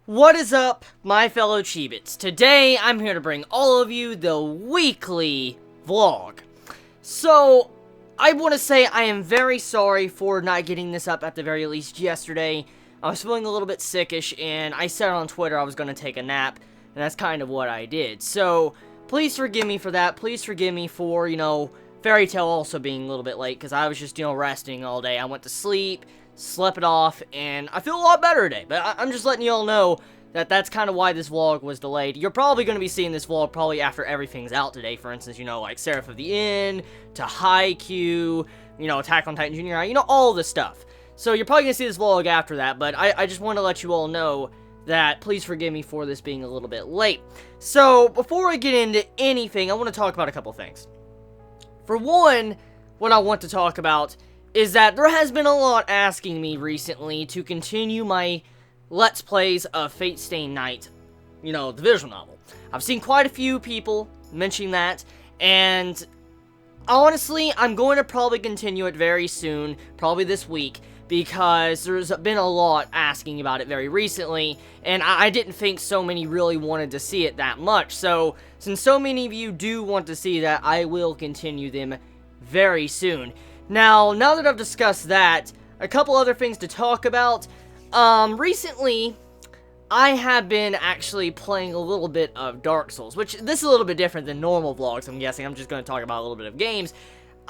What is up, my fellow Chibits? Today, I'm here to bring all of you the weekly vlog. So, I want to say I am very sorry for not getting this up at the very least yesterday. I was feeling a little bit sickish, and I said on Twitter I was going to take a nap, and that's kind of what I did. So, please forgive me for that. Please forgive me for, Fairy Tail also being a little bit late, because I was just, resting all day. I went to sleep, slept it off, and I feel a lot better today. But I'm just letting you all know that that's kind of why this vlog was delayed. You're probably going to be seeing this vlog probably after everything's out today. For instance, like Seraph of the Inn, to Haikyuu, Attack on Titan Junior, all this stuff. So you're probably going to see this vlog after that, but I just want to let you all know that please forgive me for this being a little bit late. So, before I get into anything, I want to talk about a couple things. For one, what I want to talk about is that there has been a lot asking me recently to continue my Let's Plays of Fate Stay Night, the visual novel. I've seen quite a few people mentioning that, and honestly, I'm going to probably continue it very soon, probably this week, because there's been a lot asking about it very recently, and I didn't think so many really wanted to see it that much. So, since so many of you do want to see that, I will continue them very soon. Now that I've discussed that, a couple other things to talk about. Recently, I have been actually playing a little bit of Dark Souls, which this is a little bit different than normal vlogs, I'm guessing. I'm just going to talk about a little bit of games.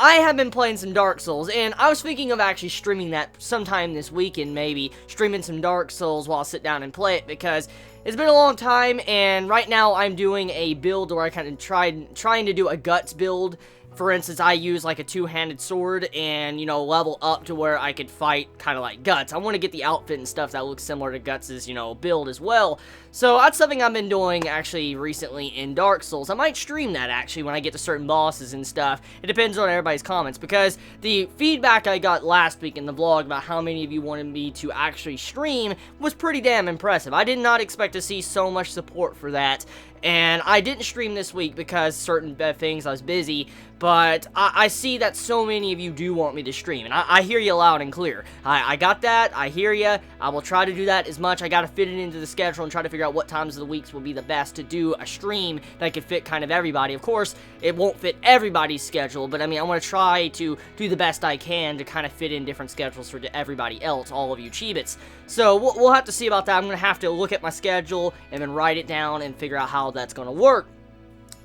I have been playing some Dark Souls, and I was thinking of actually streaming that sometime this weekend, maybe, streaming some Dark Souls while I sit down and play it, because it's been a long time, and right now I'm doing a build where I kind of trying to do a Guts build. For instance, I use like a two-handed sword and, level up to where I could fight kind of like Guts. I want to get the outfit and stuff that looks similar to Guts' build as well. So that's something I've been doing actually recently in Dark Souls. I might stream that actually when I get to certain bosses and stuff. It depends on everybody's comments, because the feedback I got last week in the vlog about how many of you wanted me to actually stream was pretty damn impressive. I did not expect to see so much support for that. And I didn't stream this week because certain things I was busy, but I see that so many of you do want me to stream, and I hear you loud and clear. I got that, I hear you, I will try to do that as much. I gotta fit it into the schedule and try to figure out what times of the weeks will be the best to do a stream that could fit kind of everybody. Of course, it won't fit everybody's schedule, but I want to try to do the best I can to kind of fit in different schedules for everybody else, all of you Chibits. So we'll have to see about that. I'm going to have to look at my schedule and then write it down and figure out how that's going to work.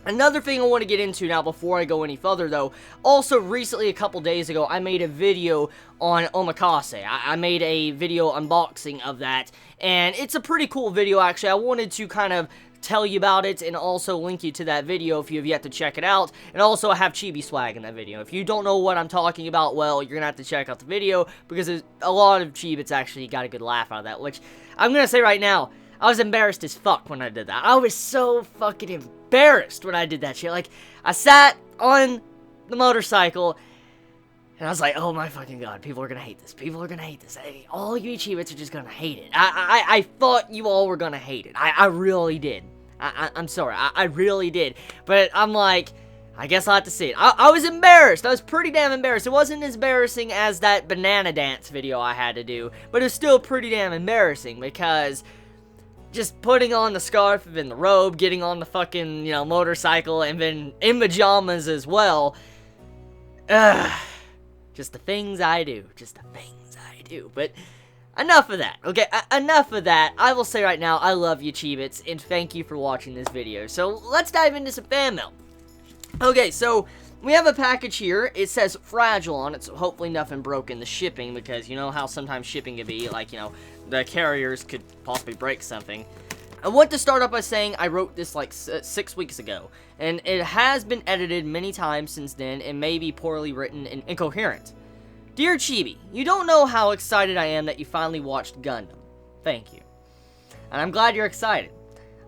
Another thing I want to get into now before I go any further though, also recently a couple days ago I made a video on Omakase. I made a video unboxing of that, and it's a pretty cool video actually. I wanted to kind of tell you about it and also link you to that video if you have yet to check it out, and also I have Chibi swag in that video. If you don't know what I'm talking about, well, you're gonna have to check out the video, because a lot of Chibits actually got a good laugh out of that, which I'm gonna say right now, I was embarrassed as fuck when I did that. I was so fucking embarrassed when I did that shit. Like, I sat on the motorcycle, and I was like, oh my fucking god, people are gonna hate this. People are gonna hate this. Hey, all you Chibits are just gonna hate it. I thought you all were gonna hate it. I really did. I'm sorry. I really did. But I'm like, I guess I'll have to see it. I was embarrassed. I was pretty damn embarrassed. It wasn't as embarrassing as that banana dance video I had to do, but it was still pretty damn embarrassing, because just putting on the scarf and the robe, getting on the fucking, motorcycle, and then in pajamas as well. Just the things I do. Just the things I do. But enough of that, okay? Enough of that. I will say right now, I love you, Chibits, and thank you for watching this video. So, let's dive into some fan mail. Okay, so we have a package here. It says fragile on it, so hopefully nothing broke in the shipping, because you know how sometimes shipping can be, like, the carriers could possibly break something. I want to start off by saying I wrote this like 6 weeks ago, and it has been edited many times since then and may be poorly written and incoherent. Dear Chibi, you don't know how excited I am that you finally watched Gundam. Thank you. And I'm glad you're excited.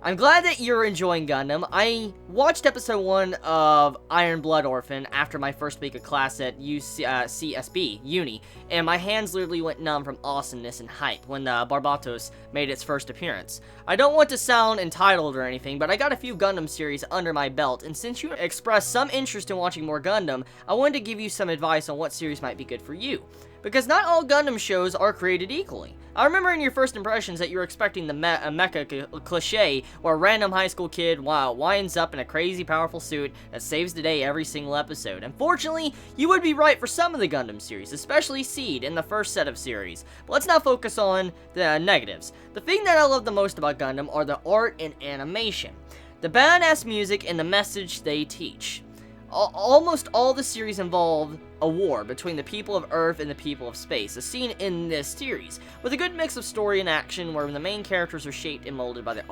I'm glad that you're enjoying Gundam. I watched episode 1 of Iron Blood Orphan after my first week of class at CSB, Uni, and my hands literally went numb from awesomeness and hype when the Barbatos made its first appearance. I don't want to sound entitled or anything, but I got a few Gundam series under my belt, and since you expressed some interest in watching more Gundam, I wanted to give you some advice on what series might be good for you. because not all Gundam shows are created equally. I remember in your first impressions that you were expecting the mecha cliche, where a random high school kid winds up in a crazy powerful suit that saves the day every single episode. Unfortunately, you would be right for some of the Gundam series, especially Seed in the first set of series. But let's not focus on the negatives. The thing that I love the most about Gundam are the art and animation, the badass music, and the message they teach. Almost all the series involve a war between the people of Earth and the people of space, as seen in this series, with a good mix of story and action where the main characters are shaped and molded by the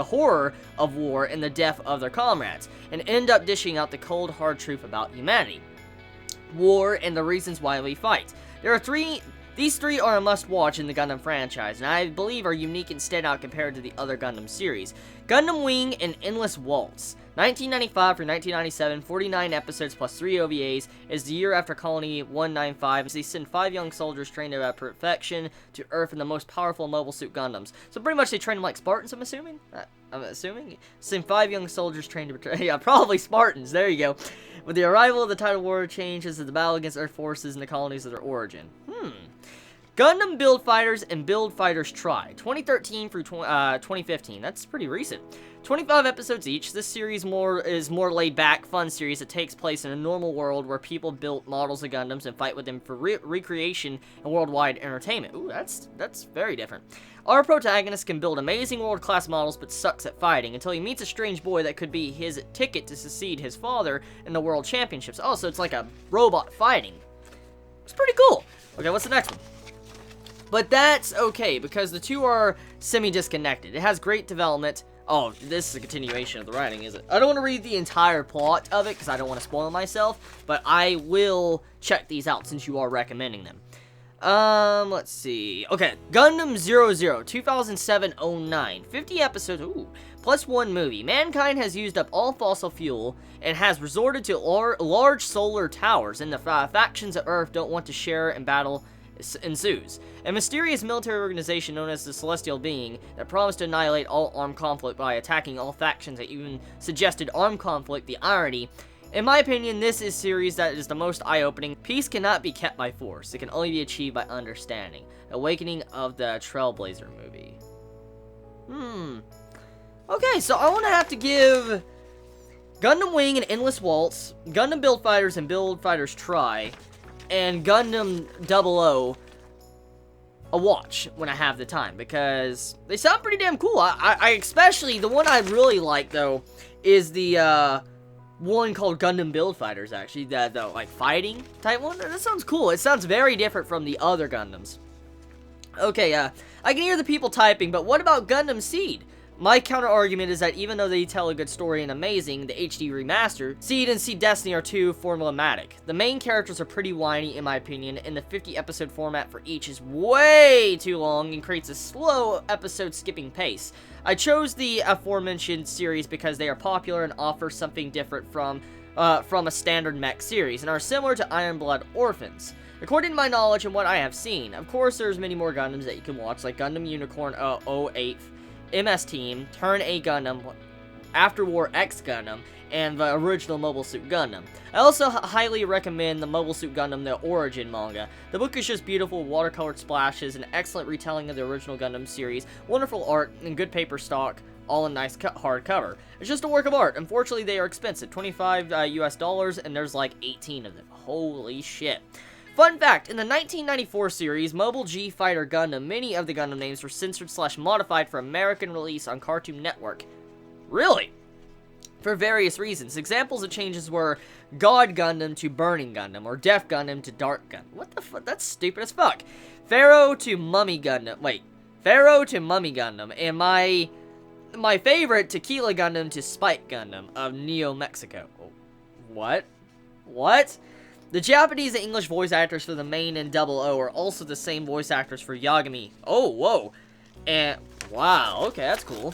horror of war and the death of their comrades, and end up dishing out the cold, hard truth about humanity, war, and the reasons why we fight. These three are a must-watch in the Gundam franchise, and I believe are unique and stand out compared to the other Gundam series. Gundam Wing and Endless Waltz. 1995 through 1997, 49 episodes plus 3 OVAs, is the year after Colony 195, as they send 5 young soldiers trained to perfection to Earth in the most powerful Mobile Suit Gundams. So pretty much they train them like Spartans, I'm assuming? Send 5 young soldiers trained to yeah, probably Spartans, there you go. With the arrival of the Tidal War changes the battle against Earth forces in the colonies of their origin. Gundam Build Fighters and Build Fighters Try, 2013 through 2015. That's pretty recent. 25 episodes each. This series is more laid-back, fun series that takes place in a normal world where people built models of Gundams and fight with them for recreation and worldwide entertainment. Ooh, that's very different. Our protagonist can build amazing world-class models but sucks at fighting until he meets a strange boy that could be his ticket to succeed his father in the World Championships. Oh, so it's like a robot fighting. It's pretty cool. Okay, what's the next one? But that's okay, because the two are semi-disconnected. It has great development. Oh, this is a continuation of the writing, is it? I don't want to read the entire plot of it, because I don't want to spoil myself, but I will check these out since you are recommending them. Let's see. Okay, Gundam 00, 2007-09. 50 episodes, ooh, plus 1 movie. Mankind has used up all fossil fuel and has resorted to large solar towers, and the factions of Earth don't want to share and battle ensues. A mysterious military organization known as the Celestial Being that promised to annihilate all armed conflict by attacking all factions that even suggested armed conflict, the irony. In my opinion, this is series that is the most eye-opening. Peace cannot be kept by force. It can only be achieved by understanding. Awakening of the Trailblazer movie. Okay, so I want to have to give Gundam Wing and Endless Waltz, Gundam Build Fighters and Build Fighters Try, and Gundam 00 a watch when I have the time, because they sound pretty damn cool. I especially, the one I really like, though, is the, one called Gundam Build Fighters, actually, the like, fighting type one. That sounds cool. It sounds very different from the other Gundams. Okay, I can hear the people typing, but what about Gundam Seed? My counter-argument is that even though they tell a good story and amazing, the HD remaster, Seed and Seed Destiny are too formulaic. The main characters are pretty whiny, in my opinion, and the 50-episode format for each is way too long and creates a slow episode-skipping pace. I chose the aforementioned series because they are popular and offer something different from a standard mech series, and are similar to Iron Blood Orphans. According to my knowledge and what I have seen, of course there's many more Gundams that you can watch, like Gundam Unicorn 08, MS Team, Turn A Gundam, After War X Gundam, and the original Mobile Suit Gundam. I also highly recommend the Mobile Suit Gundam, the Origin manga. The book is just beautiful, watercolored splashes, an excellent retelling of the original Gundam series, wonderful art, and good paper stock, all in nice hardcover. It's just a work of art. Unfortunately, they are expensive, $25 US, and there's like 18 of them. Holy shit. Fun fact, in the 1994 series, Mobile G Fighter Gundam, many of the Gundam names were censored/modified for American release on Cartoon Network. Really? For various reasons. Examples of changes were God Gundam to Burning Gundam, or Death Gundam to Dark Gundam. What the fuck? That's stupid as fuck. Pharaoh to Mummy Gundam. Wait. Pharaoh to Mummy Gundam. And my favorite, Tequila Gundam to Spike Gundam of Neo Mexico. What? What? The Japanese and English voice actors for the main and 00 are also the same voice actors for Yagami. Oh, whoa. And, wow, okay, that's cool.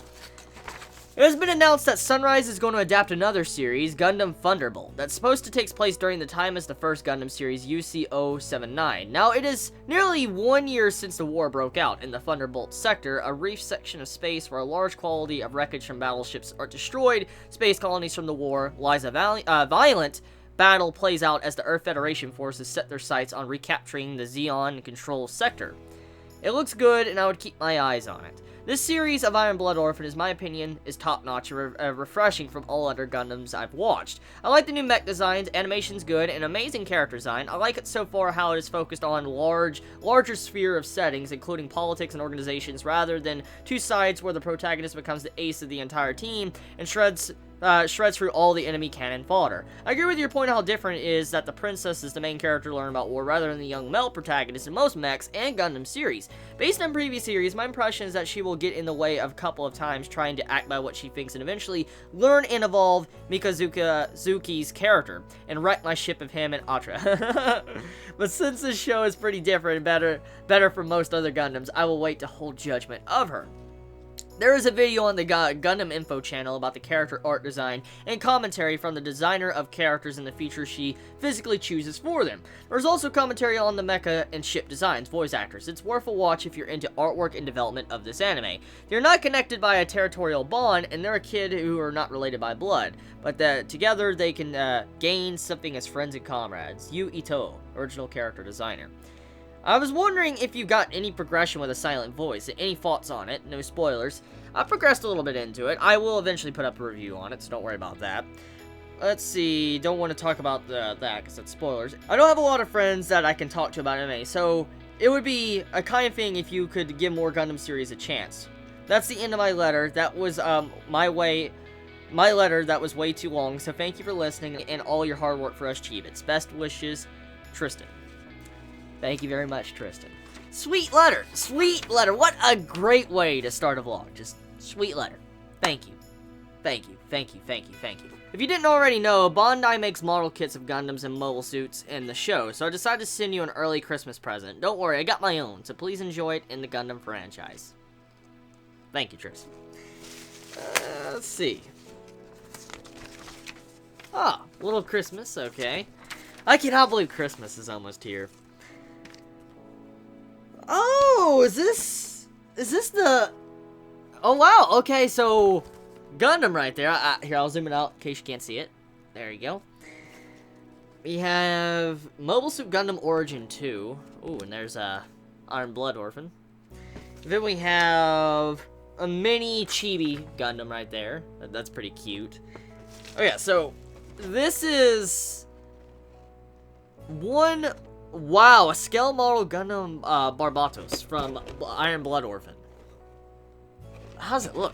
It has been announced that Sunrise is going to adapt another series, Gundam Thunderbolt, that's supposed to take place during the time as the first Gundam series, UC-079. Now, it is nearly 1 year since the war broke out in the Thunderbolt sector, a reef section of space where a large quantity of wreckage from battleships are destroyed. Space colonies from the war lies a violent battle plays out as the Earth Federation forces set their sights on recapturing the Zeon control sector. It looks good, and I would keep my eyes on it. This series of Iron Blood Orphan, in my opinion, is top-notch and refreshing from all other Gundams I've watched. I like the new mech designs, animation's good, and amazing character design. I like it so far how it is focused on larger sphere of settings, including politics and organizations, rather than two sides where the protagonist becomes the ace of the entire team and shreds through all the enemy cannon fodder. I agree with your point how different it is that the princess is the main character to learn about war rather than the young male protagonist in most mechs and Gundam series. Based on previous series, my impression is that she will get in the way of a couple of times trying to act by what she thinks and eventually learn and evolve Mikazuki's character and wreck my ship of him and Atra. But since this show is pretty different and better from most other Gundams, I will wait to hold judgment of her. There is a video on the Gundam Info channel about the character art design and commentary from the designer of characters and the features she physically chooses for them. There's also commentary on the mecha and ship designs, voice actors. It's worth a watch if you're into artwork and development of this anime. They're not connected by a territorial bond, and they're a kid who are not related by blood, but together they can gain something as friends and comrades. Yu Ito, original character designer. I was wondering if you got any progression with a silent voice. Any thoughts on it? No spoilers. I progressed a little bit into it. I will eventually put up a review on it, so don't worry about that. Let's see. Don't want to talk about that because that's spoilers. I don't have a lot of friends that I can talk to about anime, so it would be a kind of thing if you could give more Gundam series a chance. That's the end of my letter. That was my letter that was way too long, so thank you for listening and all your hard work for us Chibits. Best wishes, Tristan. Thank you very much, Tristan. Sweet letter. Sweet letter. What a great way to start a vlog. Just sweet letter. Thank you. Thank you. Thank you. Thank you. Thank you. If you didn't already know, Bandai makes model kits of Gundams and mobile suits in the show, so I decided to send you an early Christmas present. Don't worry, I got my own, so please enjoy it in the Gundam franchise. Thank you, Tristan. Let's see. Ah, little Christmas, okay. I cannot believe Christmas is almost here. Oh, is this the... Oh, wow, okay, so... Gundam right there. Here, I'll zoom it out in case you can't see it. There you go. We have Mobile Suit Gundam Origin 2. Ooh, and there's Iron Blood Orphan. Then we have a mini Chibi Gundam right there. That's pretty cute. Oh yeah, so this is one... Wow, a scale model Gundam Barbatos from Iron Blood Orphan. How's it look?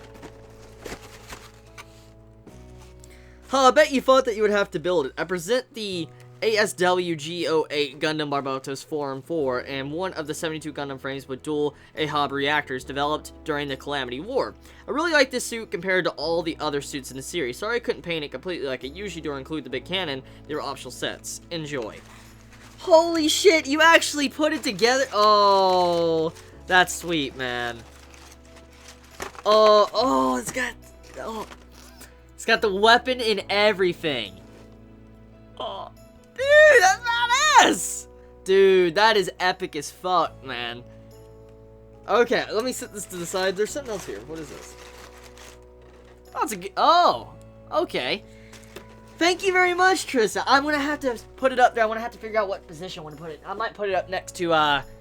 Huh, I bet you thought that you would have to build it. I present the ASWG08 Gundam Barbatos Form 4 and one of the 72 Gundam frames with dual AHAB reactors developed during the Calamity War. I really like this suit compared to all the other suits in the series. Sorry I couldn't paint it completely like it usually do or include the big cannon. They were optional sets. Enjoy. Holy shit, you actually put it together? Oh, that's sweet, man. Oh, it's got... Oh, it's got the weapon and everything. Oh, dude, that's badass! Dude, that is epic as fuck, man. Okay, let me set this to the side. There's something else here. What is this? Oh, it's a... Oh, okay. Thank you very much, Trista. I'm gonna have to put it up there. I'm gonna have to figure out what position I want to put it. I might put it up next to,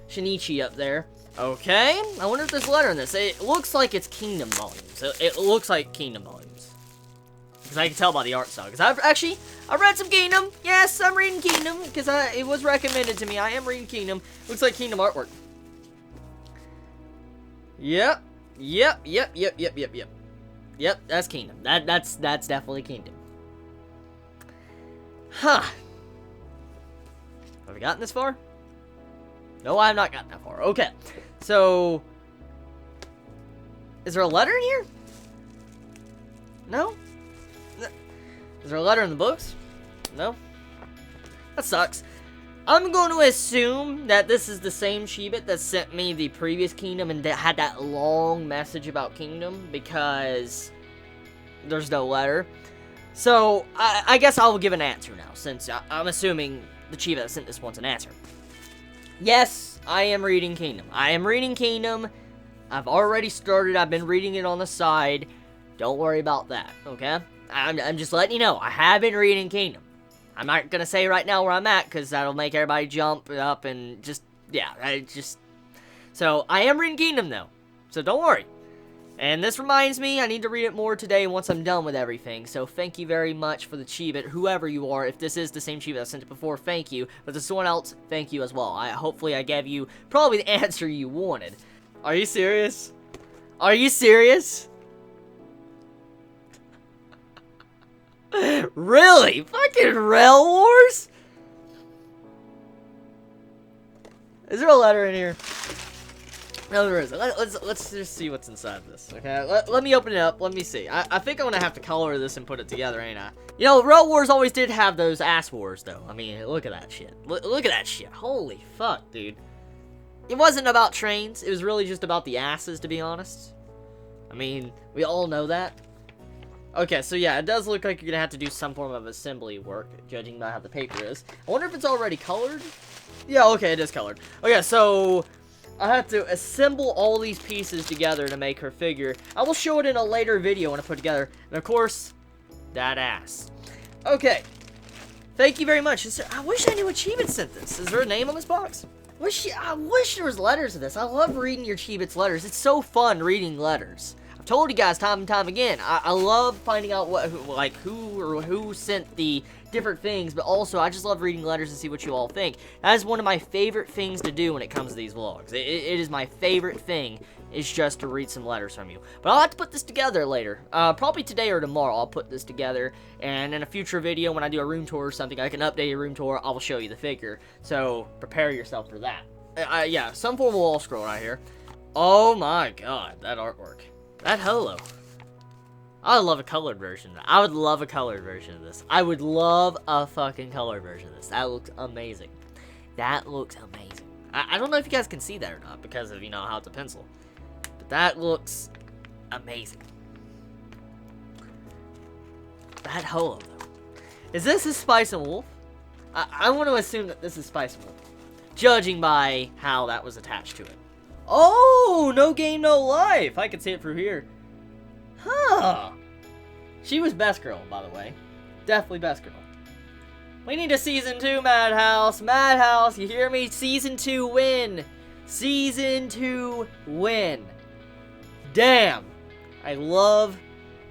Shinichi up there. Okay. I wonder if there's a letter in this. It looks like it's Kingdom volumes. It looks like Kingdom volumes. Because I can tell by the art style. Because I read some Kingdom. Yes, I'm reading Kingdom. Because it was recommended to me. I am reading Kingdom. Looks like Kingdom artwork. Yep. Yep, that's Kingdom. That's definitely Kingdom. Huh. Have we gotten this far? No, I have not gotten that far. Okay. So... Is there a letter in here? No? Is there a letter in the books? No? That sucks. I'm going to assume that this is the same Chibit that sent me the previous Kingdom and that had that long message about Kingdom because there's no letter. So, I guess I will give an answer now, since I'm assuming the Chiba that sent this wants an answer. Yes, I am reading Kingdom. I am reading Kingdom. I've already started. I've been reading it on the side. Don't worry about that, okay? I'm just letting you know. I have been reading Kingdom. I'm not gonna say right now where I'm at, because that'll make everybody jump up and just, yeah, So, I am reading Gundam, though, so don't worry. And this reminds me, I need to read it more today once I'm done with everything. So thank you very much for the Chibi, whoever you are. If this is the same Chibi that sent it before, thank you. But if there's someone else, thank you as well. Hopefully I gave you probably the answer you wanted. Are you serious? Are you serious? Really? Fucking Rail Wars? Is there a letter in here? No, there isn't. Let's just see what's inside this, okay? Let me open it up. Let me see. I think I'm gonna have to color this and put it together, ain't I? You know, Rail Wars always did have those ass wars, though. I mean, look at that shit. Look at that shit. Holy fuck, dude. It wasn't about trains. It was really just about the asses, to be honest. I mean, we all know that. Okay, so yeah, it does look like you're gonna have to do some form of assembly work, judging by how the paper is. I wonder if it's already colored? Yeah, okay, it is colored. Okay, so I have to assemble all these pieces together to make her figure. I will show it in a later video when I put it together. And of course, that ass. Okay. Thank you very much. I wish I knew what Chibit sent this. Is there a name on this box? I wish there was letters to this. I love reading your Chibit's letters. It's so fun reading letters. I've told you guys time and time again. I love finding out who sent the different things, but also I just love reading letters and see what you all think. That is one of my favorite things to do when it comes to these vlogs. It is my favorite thing, is just to read some letters from you. But I'll have to put this together later. Probably today or tomorrow I'll put this together, and in a future video when I do a room tour or something, I can update a room tour, I will show you the figure. So prepare yourself for that. Yeah, some form of wall scroll right here. Oh my god, that artwork. That holo. I would love a colored version. I would love a colored version of this. I would love a fucking colored version of this. That looks amazing. That looks amazing. I don't know if you guys can see that or not because of, you know, how it's a pencil. But that looks amazing. That holo, though. Is this a Spice and Wolf? I want to assume that this is Spice and Wolf, judging by how that was attached to it. Oh, no game, no life. I can see it through here. Huh. She was best girl, by the way. Definitely best girl. We need a season 2, Madhouse. Madhouse, you hear me? Season 2 win. Season 2 win. Damn. I love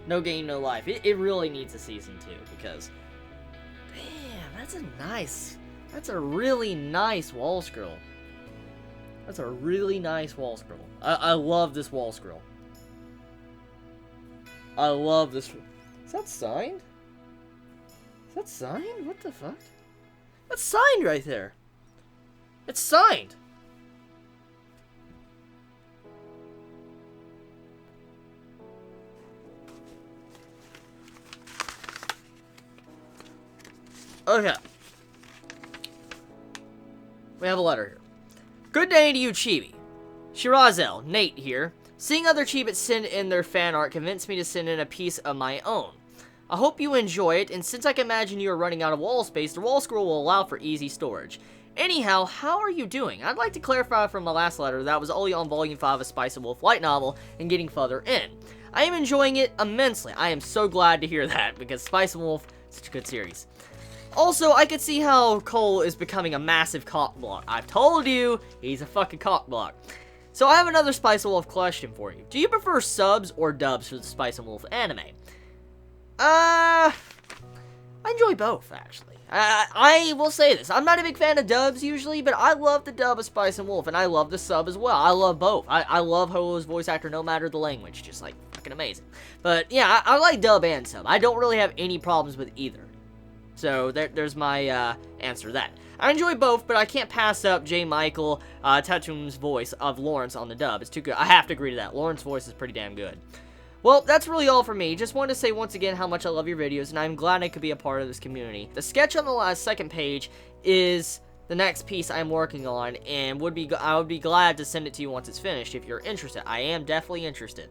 No Game, No Life. It really needs a season 2 because, damn, that's a really nice wall scroll. That's a really nice wall scroll. I love this wall scroll. I love this. Is that signed? Is that signed? What the fuck? That's signed right there. It's signed. Okay. We have a letter here. Good day to you, Chibi. Shirazel, Nate here. Seeing other Chibits send in their fan art convinced me to send in a piece of my own. I hope you enjoy it, and since I can imagine you are running out of wall space, the wall scroll will allow for easy storage. Anyhow, how are you doing? I'd like to clarify from my last letter that I was only on volume 5 of Spice and Wolf light novel and getting further in. I am enjoying it immensely. I am so glad to hear that, because Spice and Wolf, such a good series. Also, I could see how Cole is becoming a massive cock block. I've told you, he's a fucking cock block. So I have another Spice and Wolf question for you. Do you prefer subs or dubs for the Spice and Wolf anime? I enjoy both, actually. I will say this. I'm not a big fan of dubs usually, but I love the dub of Spice and Wolf, and I love the sub as well. I love both. I love Holo's voice actor no matter the language. Just, like, fucking amazing. But, yeah, I like dub and sub. I don't really have any problems with either. So, there's my answer to that. I enjoy both, but I can't pass up J. Michael Tatum's voice of Lawrence on the dub. It's too good. I have to agree to that. Lawrence's voice is pretty damn good. Well, that's really all for me. Just wanted to say once again how much I love your videos, and I'm glad I could be a part of this community. The sketch on the second page is the next piece I'm working on, and I would be glad to send it to you once it's finished if you're interested. I am definitely interested.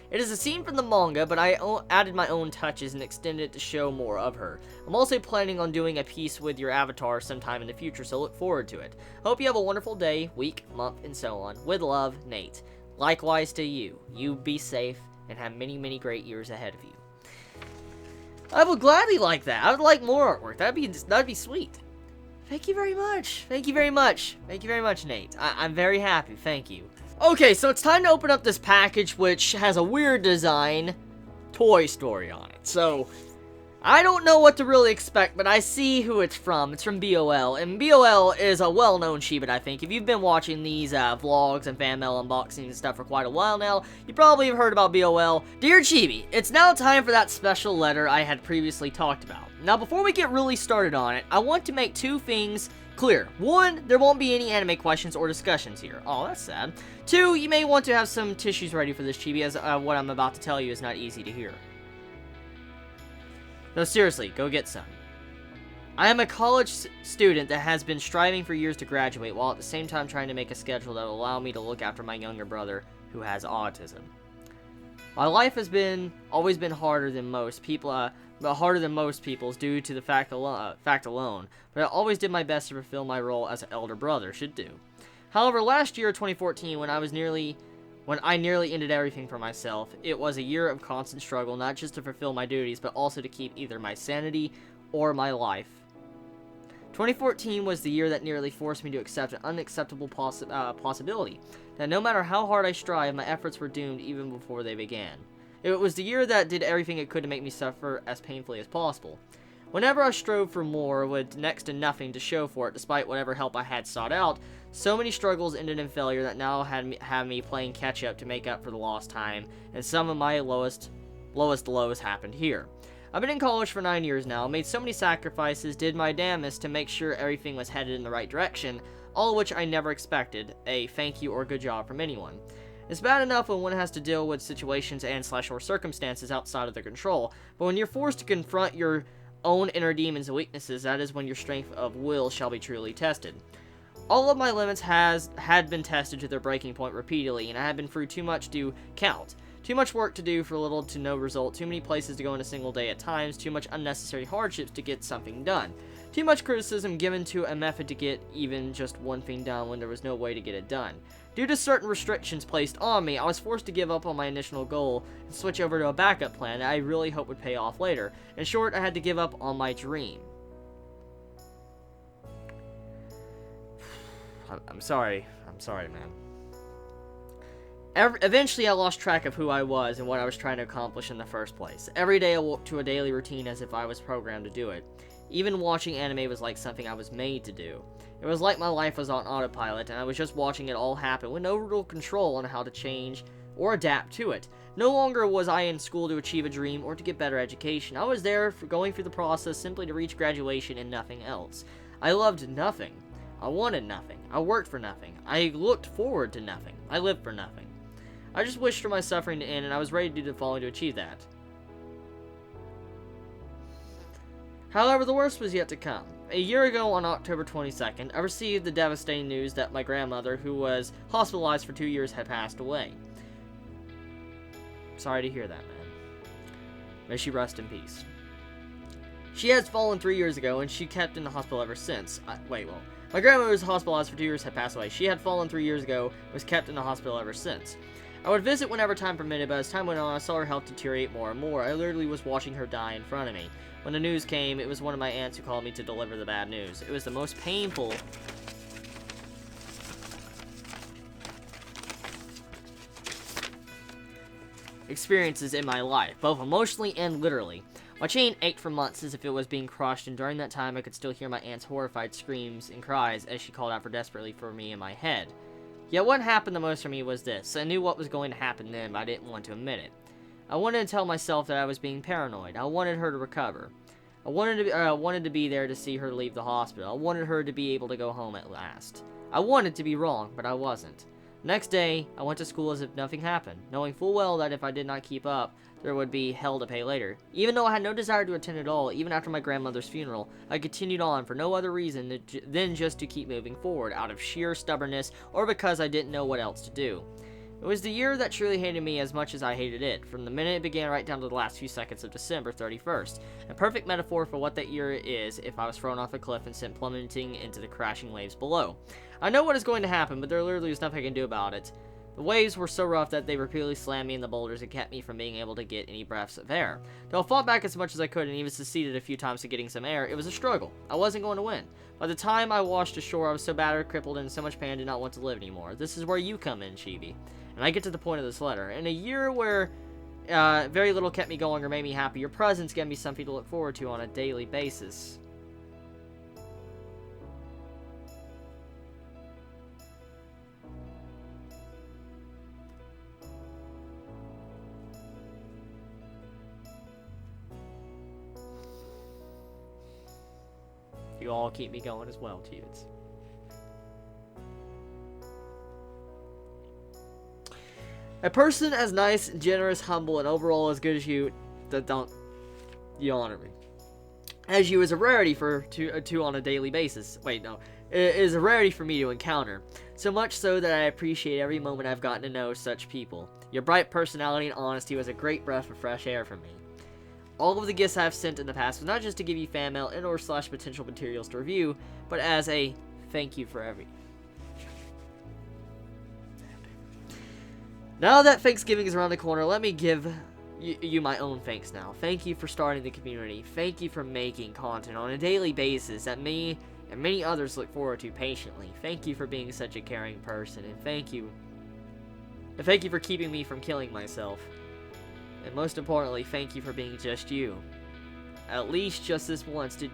It is a scene from the manga, but I added my own touches and extended it to show more of her. I'm also planning on doing a piece with your avatar sometime in the future, so look forward to it. Hope you have a wonderful day, week, month, and so on. With love, Nate. Likewise to you. You be safe and have many, many great years ahead of you. I would gladly like that. I would like more artwork. That'd be sweet. Thank you very much. Thank you very much. Thank you very much, Nate. I'm very happy. Thank you. Okay, so it's time to open up this package, which has a weird design Toy Story on it. So, I don't know what to really expect, but I see who it's from. It's from BOL, and BOL is a well-known Chibi, I think. If you've been watching these vlogs and fan mail unboxings and stuff for quite a while now, you probably have heard about BOL. Dear Chibi, it's now time for that special letter I had previously talked about. Now, before we get really started on it, I want to make two things clear. One, there won't be any anime questions or discussions here. Oh, that's sad. Two, you may want to have some tissues ready for this, Chibi, as what I'm about to tell you is not easy to hear. No, seriously, go get some. I am a college student that has been striving for years to graduate, while at the same time trying to make a schedule that will allow me to look after my younger brother, who has autism. My life has always been harder than most people's due to the fact alone, but I always did my best to fulfill my role as an elder brother should do. However, last year, 2014, when I nearly ended everything for myself, it was a year of constant struggle, not just to fulfill my duties, but also to keep either my sanity or my life. 2014 was the year that nearly forced me to accept an unacceptable possibility, that no matter how hard I strive, my efforts were doomed even before they began. It was the year that did everything it could to make me suffer as painfully as possible. Whenever I strove for more, with next to nothing to show for it, despite whatever help I had sought out, so many struggles ended in failure that now have me playing catch-up to make up for the lost time, and some of my lowest lows happened here. I've been in college for 9 years now, made so many sacrifices, did my damnest to make sure everything was headed in the right direction, all of which I never expected a thank you or good job from anyone. It's bad enough when one has to deal with situations and/or circumstances outside of their control, but when you're forced to confront your own inner demons and weaknesses, that is when your strength of will shall be truly tested. All of my limits had been tested to their breaking point repeatedly, and I had been through too much to count. Too much work to do for little to no result, too many places to go in a single day at times, too much unnecessary hardships to get something done. Too much criticism given to a method to get even just one thing done when there was no way to get it done. Due to certain restrictions placed on me, I was forced to give up on my initial goal and switch over to a backup plan that I really hope would pay off later. In short, I had to give up on my dream. I'm sorry, man. Eventually, I lost track of who I was and what I was trying to accomplish in the first place. Every day, I woke to a daily routine as if I was programmed to do it. Even watching anime was like something I was made to do. It was like my life was on autopilot, and I was just watching it all happen with no real control on how to change or adapt to it. No longer was I in school to achieve a dream or to get better education. I was there for going through the process simply to reach graduation and nothing else. I loved nothing. I wanted nothing. I worked for nothing. I looked forward to nothing. I lived for nothing. I just wished for my suffering to end, and I was ready to do the following to achieve that. However, the worst was yet to come. A year ago, on October 22nd, I received the devastating news that my grandmother, who was hospitalized for 2 years, had passed away. Sorry to hear that, man. May she rest in peace. She has fallen 3 years ago, and she kept in the hospital ever since. My grandmother was hospitalized for 2 years, had passed away. She had fallen 3 years ago, was kept in the hospital ever since. I would visit whenever time permitted, but as time went on, I saw her health deteriorate more and more. I literally was watching her die in front of me. When the news came, it was one of my aunts who called me to deliver the bad news. It was the most painful experiences in my life, both emotionally and literally. My chain ached for months as if it was being crushed, and during that time I could still hear my aunt's horrified screams and cries as she called out desperately for me in my head. Yet what happened the most for me was this. I knew what was going to happen then, but I didn't want to admit it. I wanted to tell myself that I was being paranoid. I wanted her to recover. I wanted to be there to see her leave the hospital. I wanted her to be able to go home at last. I wanted to be wrong, but I wasn't. Next day, I went to school as if nothing happened, knowing full well that if I did not keep up, there would be hell to pay later. Even though I had no desire to attend at all, even after my grandmother's funeral, I continued on for no other reason than just to keep moving forward, out of sheer stubbornness or because I didn't know what else to do. It was the year that truly hated me as much as I hated it, from the minute it began right down to the last few seconds of December 31st. A perfect metaphor for what that year is if I was thrown off a cliff and sent plummeting into the crashing waves below. I know what is going to happen, but there literally is nothing I can do about it. The waves were so rough that they repeatedly slammed me in the boulders and kept me from being able to get any breaths of air. Though I fought back as much as I could and even succeeded a few times at getting some air, it was a struggle. I wasn't going to win. By the time I washed ashore, I was so battered, crippled, and in so much pain I did not want to live anymore. This is where you come in, Chibi. And I get to the point of this letter. In a year where very little kept me going or made me happy, your presence gave me something to look forward to on a daily basis. You all keep me going as well, Chibits. A person as nice, generous, humble, and overall as good as you, you honor me. As you is a rarity for two on a daily basis. Wait, no. It is a rarity for me to encounter. So much so that I appreciate every moment I've gotten to know such people. Your bright personality and honesty was a great breath of fresh air for me. All of the gifts I have sent in the past was not just to give you fan mail and or / potential materials to review, but as a thank you for everything. Now that Thanksgiving is around the corner, let me give you my own thanks now. Thank you for starting the community. Thank you for making content on a daily basis that me and many others look forward to patiently. Thank you for being such a caring person, and thank you for keeping me from killing myself. And most importantly, thank you for being just you. At least just this once, did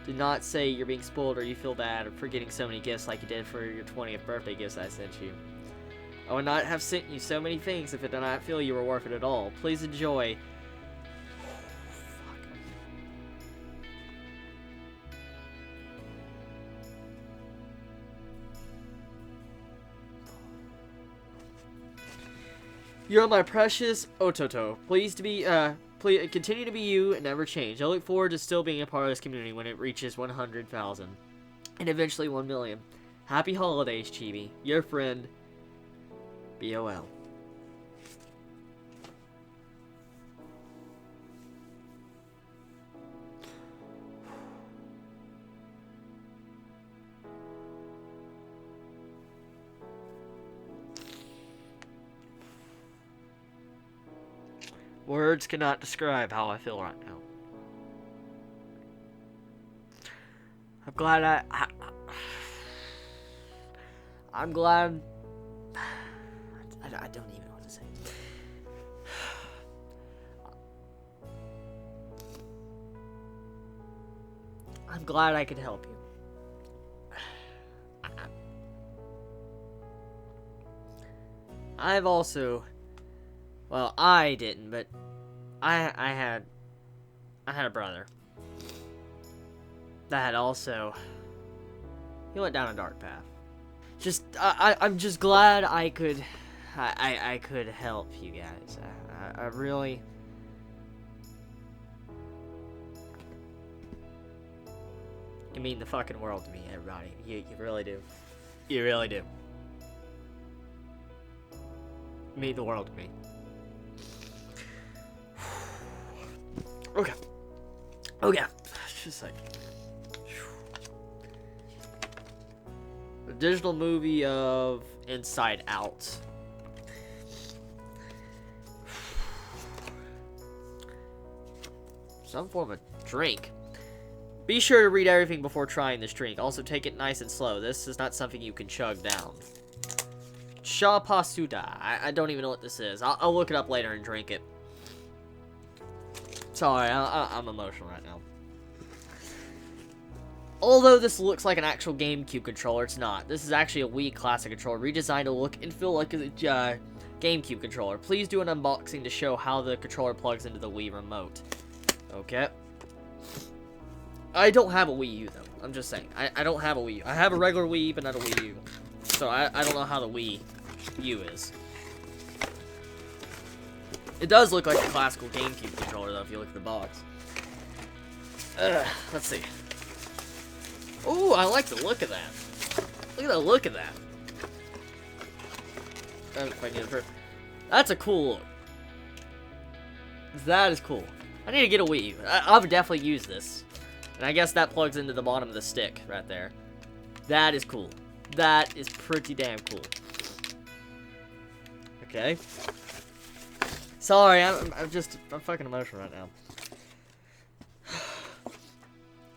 not say you're being spoiled or you feel bad for getting so many gifts like you did for your 20th birthday gifts I sent you. I would not have sent you so many things if I did not feel you were worth it at all. Please enjoy. You're my precious Ototo. Please continue to be you and never change. I look forward to still being a part of this community when it reaches 100,000 and eventually 1 million. Happy holidays, Chibi. Your friend, BOL. Words cannot describe how I feel right now. I'm glad I'm glad. I don't even know what to say. I'm glad I could help you. I've also, well, I didn't, but I had a brother that had also, he went down a dark path. I'm just glad I could help you guys. I really, you mean the fucking world to me, everybody. You really do. You really do. You mean the world to me. Okay. Okay. It's just like the digital movie of Inside Out. Some form of drink. Be sure to read everything before trying this drink. Also, take it nice and slow. This is not something you can chug down. Chapasuda. I don't even know what this is. I'll look it up later and drink it. Sorry, I'm emotional right now. Although this looks like an actual GameCube controller, it's not. This is actually a Wii Classic controller, redesigned to look and feel like a GameCube controller. Please do an unboxing to show how the controller plugs into the Wii remote. Okay. I don't have a Wii U, though. I'm just saying. I don't have a Wii U. I have a regular Wii, but not a Wii U. So I don't know how the Wii U is. It does look like a classical GameCube controller, though, if you look at the box. Let's see. Ooh, I like the look of that. Look at the look of that. If I can get it. That's a cool look. That is cool. I need to get a Wii U. I've definitely used this. And I guess that plugs into the bottom of the stick right there. That is cool. That is pretty damn cool. Okay. Sorry, I'm fucking emotional right now.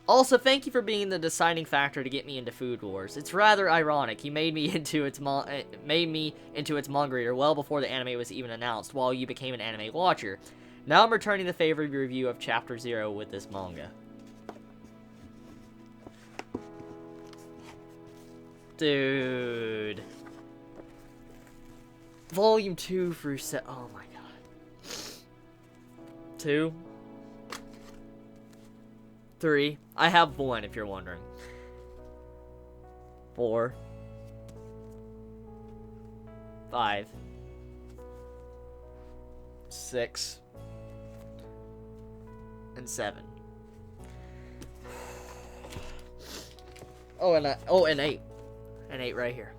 Also, thank you for being the deciding factor to get me into Food Wars. It's rather ironic. You made me into its manga reader well before the anime was even announced, while you became an anime watcher. Now I'm returning the favor of your review of Chapter 0 with this manga. Dude. Volume 2 through oh my god. 2. 3. I have 1 if you're wondering. 4. 5. 6. And 7. Oh, and 8. And 8 right here.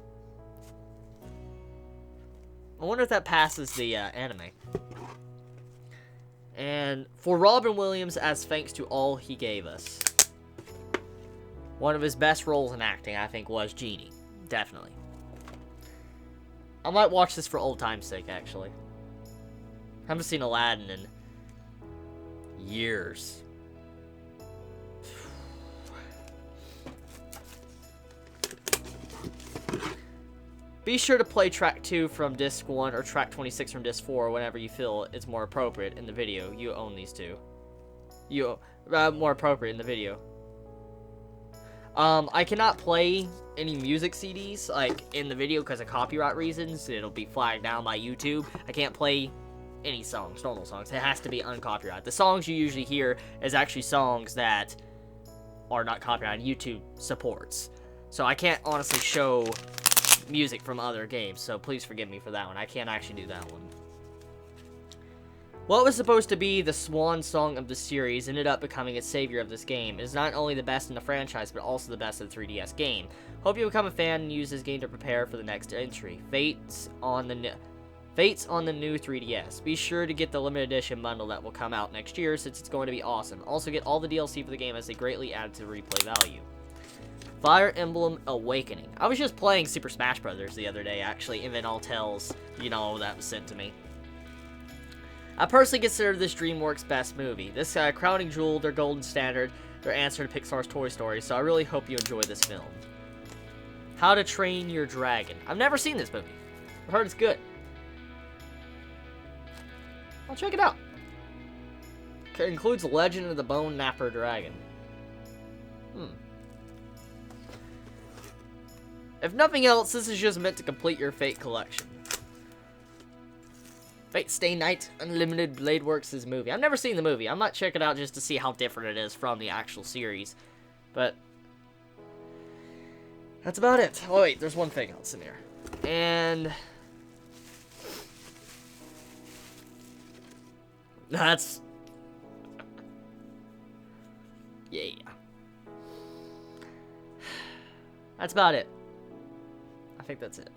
I wonder if that passes the anime. And for Robin Williams, as thanks to all he gave us. One of his best roles in acting, I think, was Genie. Definitely. I might watch this for old time's sake, actually. I haven't seen Aladdin in years. Be sure to play track 2 from disc 1 or track 26 from disc 4 whenever you feel it's more appropriate in the video. You own these two. More appropriate in the video. I cannot play any music CDs, like, in the video because of copyright reasons. It'll be flagged down by YouTube. I can't play any songs, normal songs. It has to be uncopyrighted. The songs you usually hear is actually songs that are not copyrighted. YouTube supports. So I can't honestly show music from other games, so please forgive me for that one. I can't actually do that one. What was supposed to be the swan song of the series ended up becoming its savior of this game. It is not only the best in the franchise, but also the best of the 3DS game. Hope you become a fan and use this game to prepare for the next entry. Fates on the new 3DS. Be sure to get the limited edition bundle that will come out next year, since it's going to be awesome. Also get all the DLC for the game, as they greatly add to the replay value. Fire Emblem Awakening. I was just playing Super Smash Bros. The other day, actually, and then all tells, that was sent to me. I personally consider this DreamWorks' best movie. This crowning jewel, their golden standard, their answer to Pixar's Toy Story, so I really hope you enjoy this film. How to Train Your Dragon. I've never seen this movie. I've heard it's good. I'll check it out. It includes Legend of the Bone Napper Dragon. If nothing else, this is just meant to complete your Fate collection. Fate Stay Night Unlimited Blade Works' movie. I've never seen the movie. I might check it out just to see how different it is from the actual series. But that's about it. Oh wait, there's one thing else in here. And that's yeah. That's about it. I think that's it.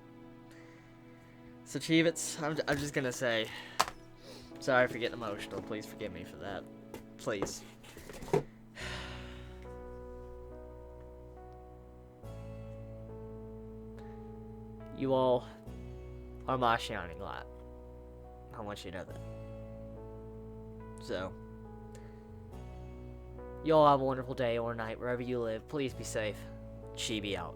So, Chibits, I'm just gonna say, sorry for getting emotional. Please forgive me for that. Please. You all are my shining light. I want you to know that. So, you all have a wonderful day or night wherever you live. Please be safe. Chibi out.